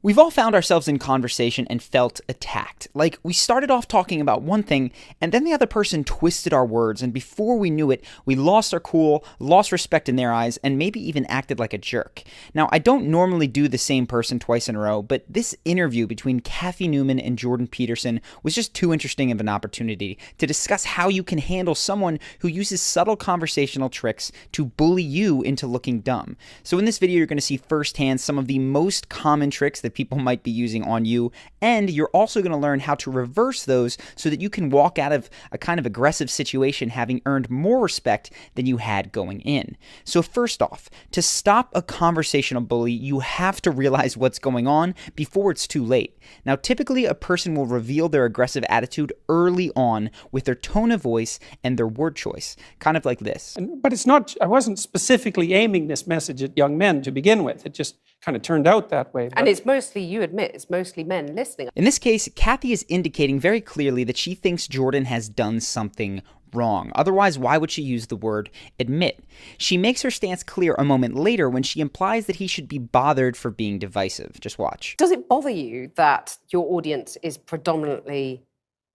We've all found ourselves in conversation and felt attacked. Like, we started off talking about one thing, and then the other person twisted our words, and before we knew it, we lost our cool, lost respect in their eyes, and maybe even acted like a jerk. Now, I don't normally do the same person twice in a row, but this interview between Cathy Newman and Jordan Peterson was just too interesting of an opportunity to discuss how you can handle someone who uses subtle conversational tricks to bully you into looking dumb. So in this video, you're going to see firsthand some of the most common tricks that people might be using on you, and you're also going to learn how to reverse those so that you can walk out of a kind of aggressive situation having earned more respect than you had going in. So first off, to stop a conversational bully, you have to realize what's going on before it's too late. Now, typically a person will reveal their aggressive attitude early on with their tone of voice and their word choice, kind of like this. But it's not, I wasn't specifically aiming this message at young men to begin with. It just kind of turned out that way. And it's mostly, you admit, it's mostly men listening. In this case, Cathy is indicating very clearly that she thinks Jordan has done something wrong. Otherwise, why would she use the word admit? She makes her stance clear a moment later when she implies that he should be bothered for being divisive. Just watch. Does it bother you that your audience is predominantly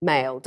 male?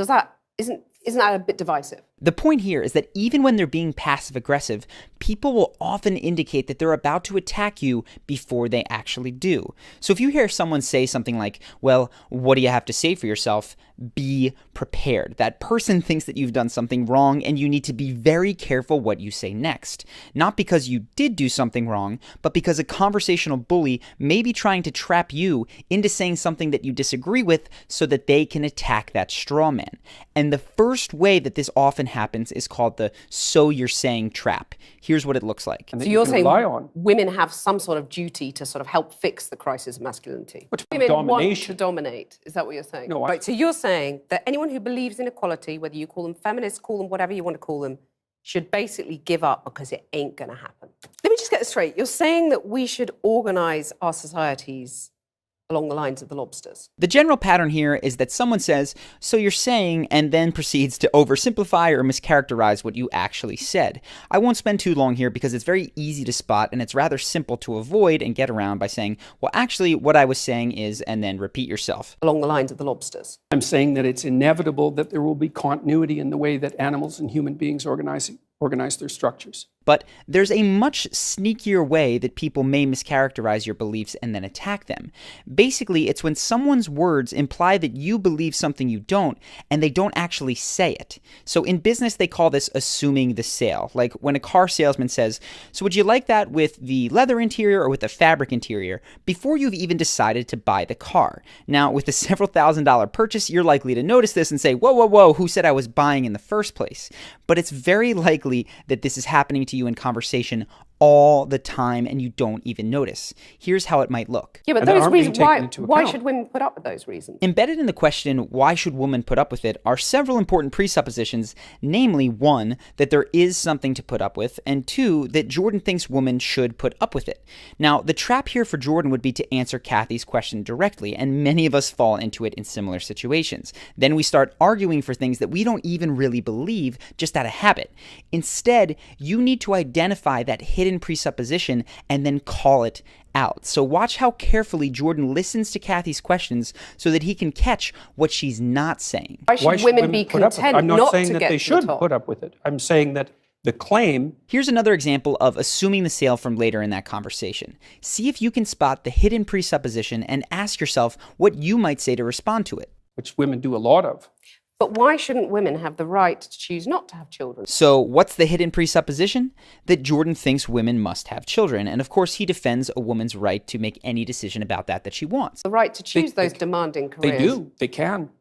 Isn't that a bit divisive? The point here is that even when they're being passive-aggressive, people will often indicate that they're about to attack you before they actually do. So if you hear someone say something like, well, what do you have to say for yourself? Be prepared. That person thinks that you've done something wrong and you need to be very careful what you say next. Not because you did do something wrong, but because a conversational bully may be trying to trap you into saying something that you disagree with so that they can attack that straw man. And the first way that this often happens is called the "so you're saying" trap. Here's what it looks like. So you're saying women have some sort of duty to sort of help fix the crisis of masculinity. Women want to dominate. Is that what you're saying? No, right. So you're saying that anyone who believes in equality, whether you call them feminists, call them whatever you want to call them, should basically give up because it ain't going to happen. Let me just get this straight. You're saying that we should organize our societies along the lines of the lobsters. The general pattern here is that someone says, so you're saying, and then proceeds to oversimplify or mischaracterize what you actually said. I won't spend too long here because it's very easy to spot and it's rather simple to avoid and get around by saying, well, actually what I was saying is, and then repeat yourself. Along the lines of the lobsters. I'm saying that it's inevitable that there will be continuity in the way that animals and human beings organize their structures. But there's a much sneakier way that people may mischaracterize your beliefs and then attack them. Basically, it's when someone's words imply that you believe something you don't, and they don't actually say it. So in business, they call this assuming the sale. Like when a car salesman says, so would you like that with the leather interior or with the fabric interior? Before you've even decided to buy the car. Now, with a several $1,000s purchase, you're likely to notice this and say, whoa, whoa, whoa, who said I was buying in the first place? But it's very likely that this is happening to you in conversation all the time and you don't even notice. Here's how it might look. Yeah, but those reasons, why should women put up with those reasons? Embedded in the question, why should women put up with it, are several important presuppositions, namely, one, that there is something to put up with, and two, that Jordan thinks women should put up with it. Now, the trap here for Jordan would be to answer Cathy's question directly, and many of us fall into it in similar situations. Then we start arguing for things that we don't even really believe, just out of habit. Instead, you need to identify that hidden presupposition and then call it out. So watch how carefully Jordan listens to Cathy's questions so that he can catch what she's not saying. Why should women be content I'm not not saying to that get they to the should top? put up with it. I'm saying that the claim... Here's another example of assuming the sale from later in that conversation. See if you can spot the hidden presupposition and ask yourself what you might say to respond to it. Which women do a lot of. But why shouldn't women have the right to choose not to have children? So what's the hidden presupposition? That Jordan thinks women must have children. And of course, he defends a woman's right to make any decision about that she wants. The right to choose those demanding careers. They do. They can.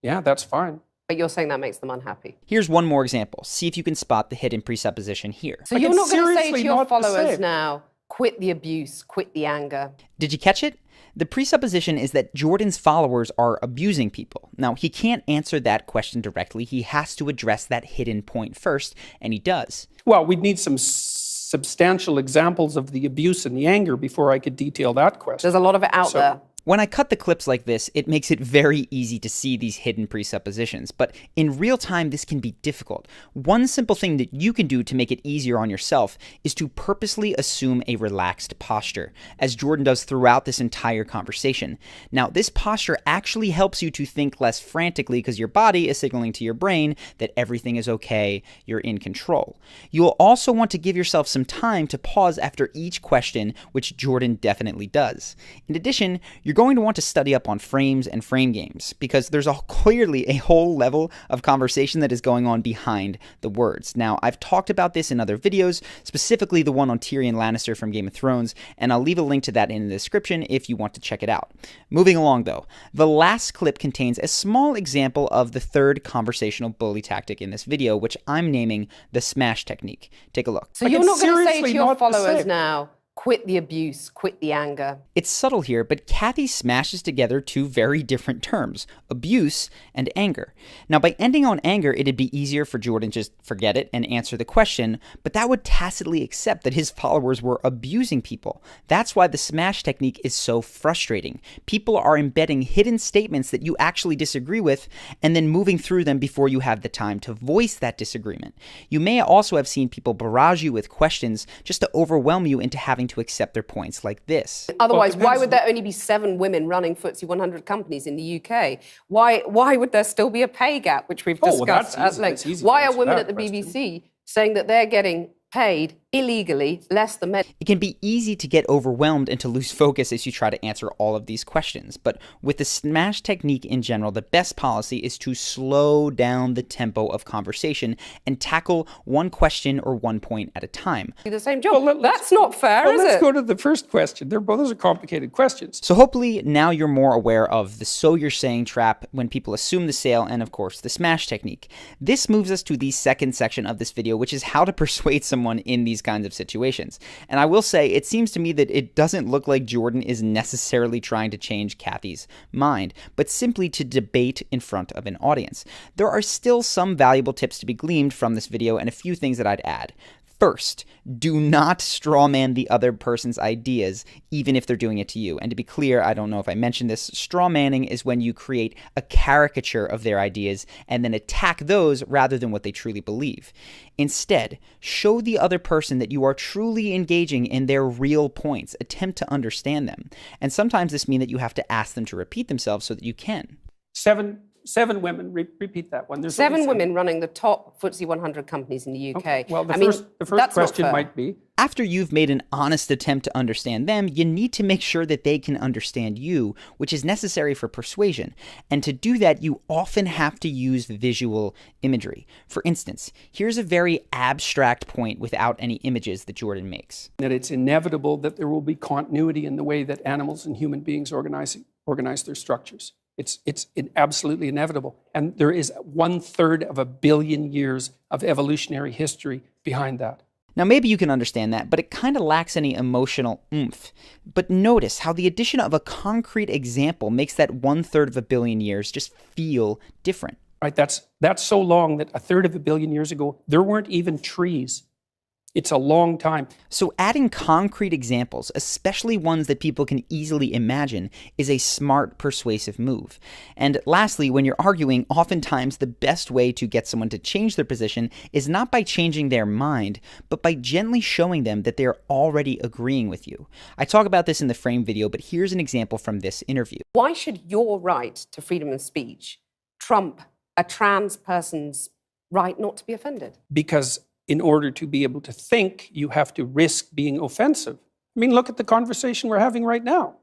Yeah, that's fine. But you're saying that makes them unhappy. Here's one more example. See if you can spot the hidden presupposition here. So you're not going to say to your followers now, quit the abuse, quit the anger. Did you catch it? The presupposition is that Jordan's followers are abusing people. Now, he can't answer that question directly. He has to address that hidden point first, and he does. Well, we'd need some substantial examples of the abuse and the anger before I could detail that question. There's a lot of it out there. When I cut the clips like this, it makes it very easy to see these hidden presuppositions, but in real time this can be difficult. One simple thing that you can do to make it easier on yourself is to purposely assume a relaxed posture, as Jordan does throughout this entire conversation. Now, this posture actually helps you to think less frantically because your body is signaling to your brain that everything is okay, you're in control. You will also want to give yourself some time to pause after each question, which Jordan definitely does. In addition, you're going to want to study up on frames and frame games, because there's clearly a whole level of conversation that is going on behind the words. Now, I've talked about this in other videos, specifically the one on Tyrion Lannister from Game of Thrones, and I'll leave a link to that in the description if you want to check it out. Moving along though, the last clip contains a small example of the third conversational bully tactic in this video, which I'm naming the smash technique. Take a look. So you're not going to say to your followers now, quit the abuse, quit the anger. It's subtle here, but Kathy smashes together two very different terms, abuse and anger. Now, by ending on anger, it'd be easier for Jordan to just forget it and answer the question, but that would tacitly accept that his followers were abusing people. That's why the smash technique is so frustrating. People are embedding hidden statements that you actually disagree with and then moving through them before you have the time to voice that disagreement. You may also have seen people barrage you with questions just to overwhelm you into having to accept their points like this. Otherwise, why would there only be 7 women running FTSE 100 companies in the UK? Why would there still be a pay gap, which we've discussed at length? Why are women at the BBC saying that they're getting paid illegally less than men? It can be easy to get overwhelmed and to lose focus as you try to answer all of these questions, but with the smash technique in general, the best policy is to slow down the tempo of conversation and tackle one question or one point at a time. Do the same job. Well, that's not fair, is it? Let's go to the first question. Those are complicated questions. So hopefully now you're more aware of the "so you're saying" trap when people assume the sale, and of course the smash technique. This moves us to the second section of this video, which is how to persuade someone in these kinds of situations. And I will say, it seems to me that it doesn't look like Jordan is necessarily trying to change Kathy's mind, but simply to debate in front of an audience. There are still some valuable tips to be gleaned from this video and a few things that I'd add. First, do not strawman the other person's ideas, even if they're doing it to you. And to be clear, I don't know if I mentioned this, strawmanning is when you create a caricature of their ideas and then attack those rather than what they truly believe. Instead, show the other person that you are truly engaging in their real points. Attempt to understand them. And sometimes this means that you have to ask them to repeat themselves so that you can. Seven women, repeat that one. There's 7 women running the top FTSE 100 companies in the UK. Okay. Well, the first question might be, after you've made an honest attempt to understand them, you need to make sure that they can understand you, which is necessary for persuasion. And to do that, you often have to use visual imagery. For instance, here's a very abstract point without any images that Jordan makes. That it's inevitable that there will be continuity in the way that animals and human beings organize their structures. It's absolutely inevitable. And there is 1/3 of a billion years of evolutionary history behind that. Now, maybe you can understand that, but it kind of lacks any emotional oomph. But notice how the addition of a concrete example makes that 1/3 of a billion years just feel different. Right? That's so long that 1/3 of a billion years ago, there weren't even trees. It's a long time. So adding concrete examples, especially ones that people can easily imagine, is a smart, persuasive move. And lastly, when you're arguing, oftentimes the best way to get someone to change their position is not by changing their mind, but by gently showing them that they're already agreeing with you. I talk about this in the frame video, but here's an example from this interview. Why should your right to freedom of speech trump a trans person's right not to be offended? Because in order to be able to think, you have to risk being offensive. I mean, look at the conversation we're having right now.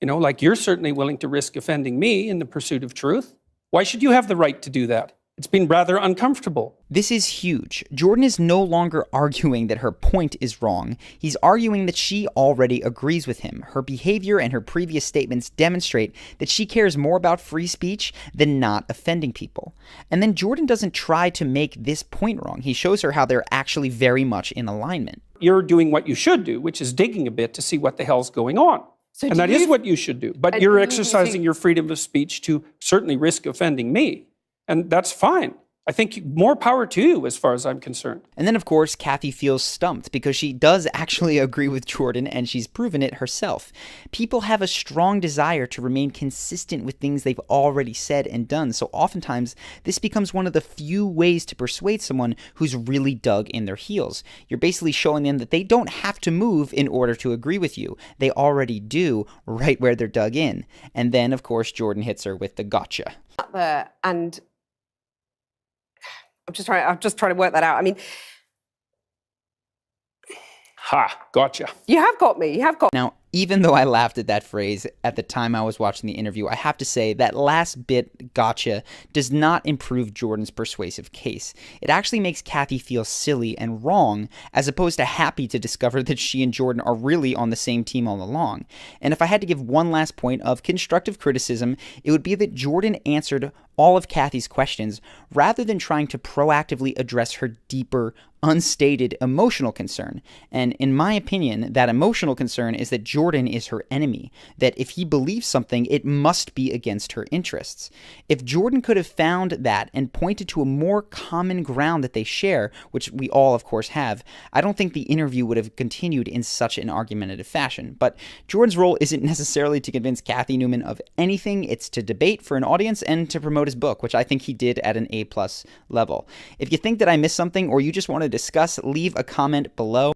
You know, like, you're certainly willing to risk offending me in the pursuit of truth. Why should you have the right to do that? It's been rather uncomfortable. This is huge. Jordan is no longer arguing that her point is wrong. He's arguing that she already agrees with him. Her behavior and her previous statements demonstrate that she cares more about free speech than not offending people. And then Jordan doesn't try to make this point wrong. He shows her how they're actually very much in alignment. You're doing what you should do, which is digging a bit to see what the hell's going on. So and that is what you should do. But you're exercising your freedom of speech to certainly risk offending me. And that's fine. I think more power to you as far as I'm concerned. And then, of course, Kathy feels stumped because she does actually agree with Jordan and she's proven it herself. People have a strong desire to remain consistent with things they've already said and done, so oftentimes this becomes one of the few ways to persuade someone who's really dug in their heels. You're basically showing them that they don't have to move in order to agree with you. They already do right where they're dug in. And then, of course, Jordan hits her with the gotcha. And I'm just trying to work that out. I mean, Ha, gotcha. you have got me. You have got me. Now, even though I laughed at that phrase at the time I was watching the interview, I have to say that last bit, gotcha, does not improve Jordan's persuasive case. It actually makes Kathy feel silly and wrong, as opposed to happy to discover that she and Jordan are really on the same team all along. And if I had to give one last point of constructive criticism, it would be that Jordan answered all of Kathy's questions rather than trying to proactively address her deeper, unstated emotional concern. And in my opinion, that emotional concern is that Jordan is her enemy, that if he believes something, it must be against her interests. If Jordan could have found that and pointed to a more common ground that they share, which we all, of course, have, I don't think the interview would have continued in such an argumentative fashion. But Jordan's role isn't necessarily to convince Kathy Newman of anything, it's to debate for an audience and to promote his book, which I think he did at an A+ level. If you think that I missed something or you just want to discuss, leave a comment below.